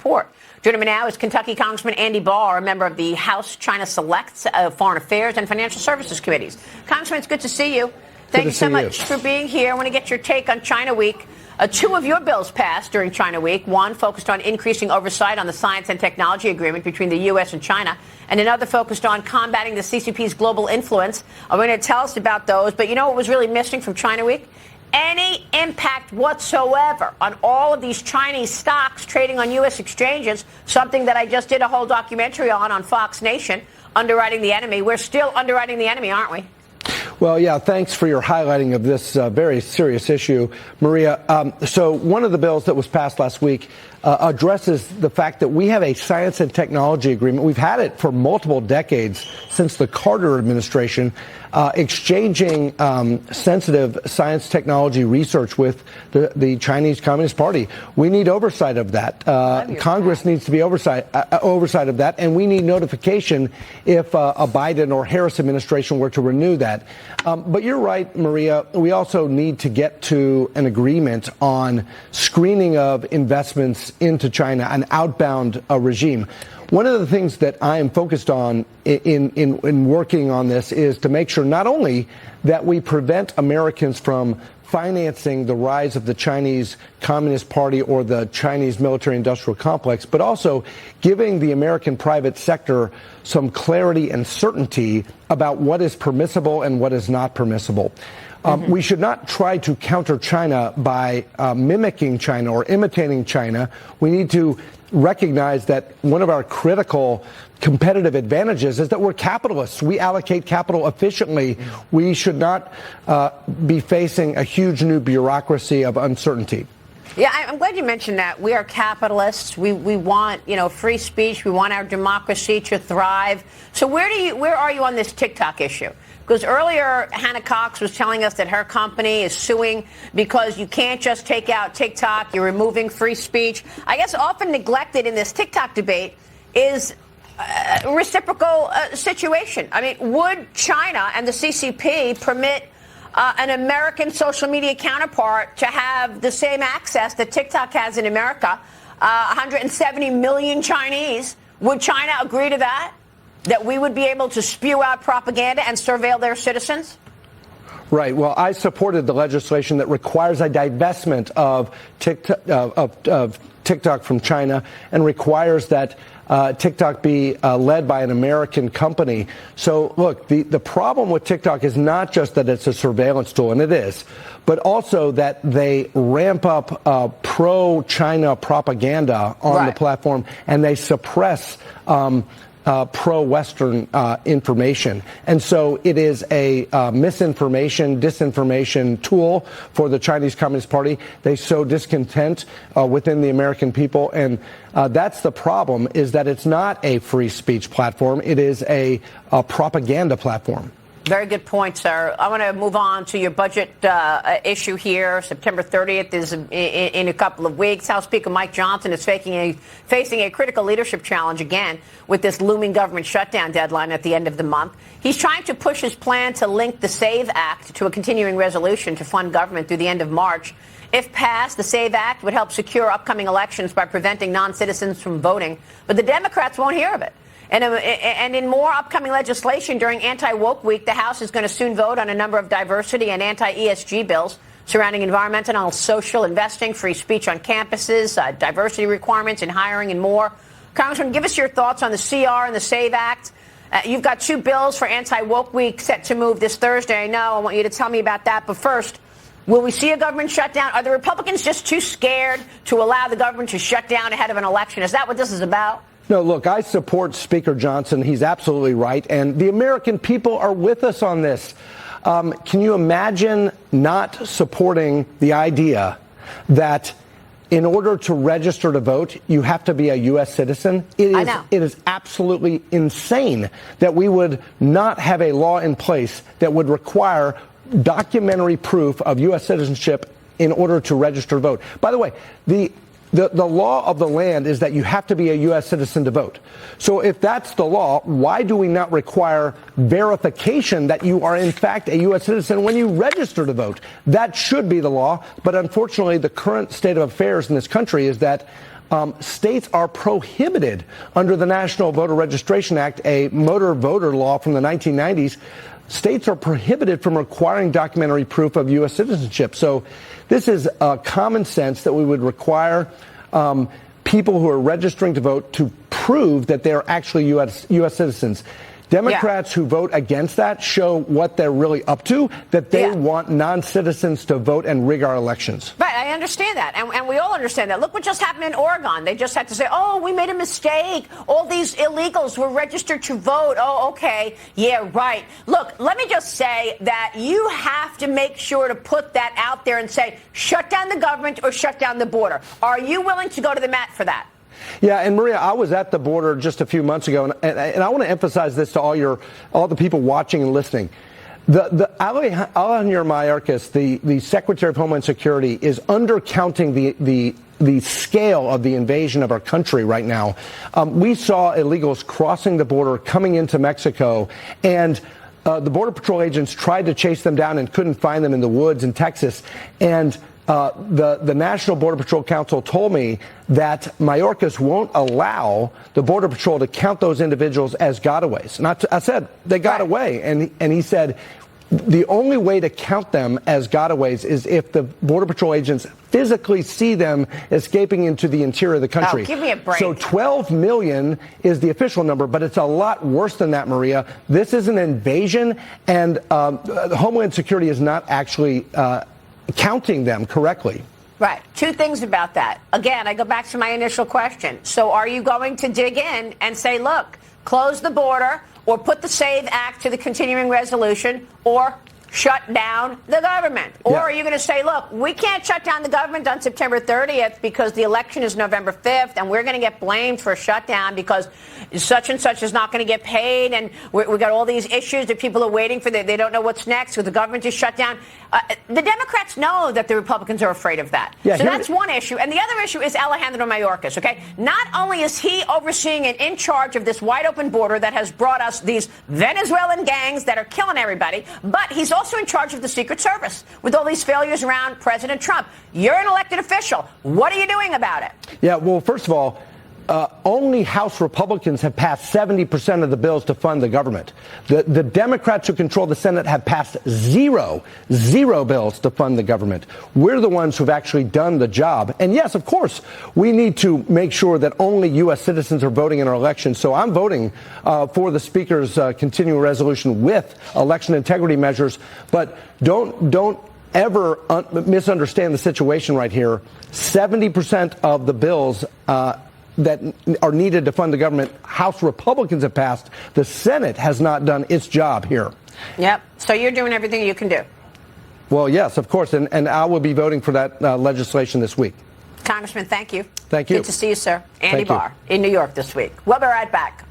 report. Joining me now is Kentucky Congressman Andy Barr, a member of the House China Select Foreign Affairs and Financial Services Committees. Congressman, it's good to see you. Thank you so much for being here. I want to get your take on China Week. Two of your bills passed during China Week. One focused on increasing oversight on the science and technology agreement between the U.S. and China, and another focused on combating the CCP's global influence. I'm going to tell us about those. But you know what was really missing from China Week? Any impact whatsoever on all of these Chinese stocks trading on U.S. exchanges, something that I just did a whole documentary on Fox Nation, Underwriting the Enemy. We're still underwriting the enemy, aren't we? Well, yeah, thanks for your highlighting of this very serious issue, Maria. So one of the bills that was passed last week addresses the fact that we have a science and technology agreement. We've had it for multiple decades since the Carter administration, exchanging sensitive science technology research with the Chinese Communist Party. We need oversight of that. Congress needs to be oversight of that, and we need notification if a Biden or Harris administration were to renew that. But you're right, Maria. We also need to get to an agreement on screening of investments into China, an outbound regime. One of the things that I am focused on in working on this is to make sure not only that we prevent Americans from financing the rise of the Chinese Communist Party or the Chinese military-industrial complex, but also giving the American private sector some clarity and certainty about what is permissible and what is not permissible. We should not try to counter China by mimicking China or imitating China. We need to recognize that one of our critical competitive advantages is that we're capitalists. We allocate capital efficiently. We should not be facing a huge new bureaucracy of uncertainty. Yeah, I'm glad you mentioned that. We are capitalists. We want, free speech. We want our democracy to thrive. So where are you on this TikTok issue? Because earlier, Hannah Cox was telling us that her company is suing because you can't just take out TikTok. You're removing free speech. I guess often neglected in this TikTok debate is a reciprocal situation. I mean, would China and the CCP permit an American social media counterpart to have the same access that TikTok has in America? 170 million Chinese. Would China agree to that? That we would be able to spew out propaganda and surveil their citizens? Right. Well, I supported the legislation that requires a divestment of TikTok from China and requires that TikTok be led by an American company. So, look, the problem with TikTok is not just that it's a surveillance tool, and it is, but also that they ramp up pro-China propaganda on the platform, and they suppress pro-Western information. And so it is a misinformation, disinformation tool for the Chinese Communist Party. They sow discontent within the American people. And that's the problem, is that it's not a free speech platform. It is a propaganda platform. Very good point, sir. I want to move on to your budget issue here. September 30th is in a couple of weeks. House Speaker Mike Johnson is facing a critical leadership challenge again with this looming government shutdown deadline at the end of the month. He's trying to push his plan to link the SAVE Act to a continuing resolution to fund government through the end of March. If passed, the SAVE Act would help secure upcoming elections by preventing non-citizens from voting. But the Democrats won't hear of it. And in more upcoming legislation during Anti-Woke Week, the House is going to soon vote on a number of diversity and anti-ESG bills surrounding environmental and social investing, free speech on campuses, diversity requirements in hiring, and more. Congressman, give us your thoughts on the CR and the SAVE Act. You've got two bills for Anti-Woke Week set to move this Thursday. I know. I want you to tell me about that. But first, will we see a government shutdown? Are the Republicans just too scared to allow the government to shut down ahead of an election? Is that what this is about? No, look, I support Speaker Johnson. He's absolutely right. And the American people are with us on this. Can you imagine not supporting the idea that in order to register to vote, you have to be a U.S. citizen? It is absolutely insane that we would not have a law in place that would require documentary proof of U.S. citizenship in order to register to vote. By the way, the law of the land is that you have to be a U.S. citizen to vote. So if that's the law, why do we not require verification that you are in fact a U.S. citizen when you register to vote? That should be the law. But unfortunately, the current state of affairs in this country is that states are prohibited under the National Voter Registration Act, a motor voter law from the 1990s. States are prohibited from requiring documentary proof of U.S. citizenship. So this is common sense that we would require people who are registering to vote to prove that they're actually U.S. citizens. Democrats who vote against that show what they're really up to, that they want non-citizens to vote and rig our elections. Right, I understand that, and we all understand that. Look what just happened in Oregon. They just had to say, oh, we made a mistake. All these illegals were registered to vote. Oh, okay, yeah, right. Look, let me just say that you have to make sure to put that out there and say, shut down the government or shut down the border. Are you willing to go to the mat for that? Yeah, and Maria, I was at the border just a few months ago, and I want to emphasize this to all the people watching and listening. Alejandro Mayorkas, the Secretary of Homeland Security, is undercounting the scale of the invasion of our country right now. We saw illegals crossing the border, coming into Mexico, and the Border Patrol agents tried to chase them down and couldn't find them in the woods in Texas. And the National Border Patrol Council told me that Mayorkas won't allow the Border Patrol to count those individuals as gotaways. I said they got away, and he said the only way to count them as gotaways is if the Border Patrol agents physically see them escaping into the interior of the country. Oh, give me a break. So 12 million is the official number, but it's a lot worse than that, Maria. This is an invasion, and Homeland Security is not actually counting them correctly. Right. Two things about that. Again, I go back to my initial question. So are you going to dig in and say, look, close the border or put the SAVE Act to the continuing resolution or shut down the government? Or are you going to say, look, we can't shut down the government on September 30th because the election is November 5th and we're going to get blamed for a shutdown because such and such is not going to get paid and we've got all these issues that people are waiting for. They don't know what's next because the government is shut down. The Democrats know that the Republicans are afraid of that. So that's one issue. And the other issue is Alejandro Mayorkas, okay? Not only is he overseeing and in charge of this wide open border that has brought us these Venezuelan gangs that are killing everybody, but he's also in charge of the Secret Service with all these failures around President Trump. You're an elected official. What are you doing about it? Yeah, well, first of all, only House Republicans have passed 70% of the bills to fund the government. The Democrats who control the Senate have passed zero bills to fund the government. We're the ones who've actually done the job. And yes, of course, we need to make sure that only U.S. citizens are voting in our elections. So I'm voting for the Speaker's continuing resolution with election integrity measures. But don't ever misunderstand the situation right here. 70% of the bills that are needed to fund the government, House Republicans have passed. The Senate has not done its job here. Yep. So you're doing everything you can do. Well, yes, of course. And I will be voting for that legislation this week. Congressman, thank you. Thank you. Good to see you, sir. Andy Barr in New York this week. We'll be right back.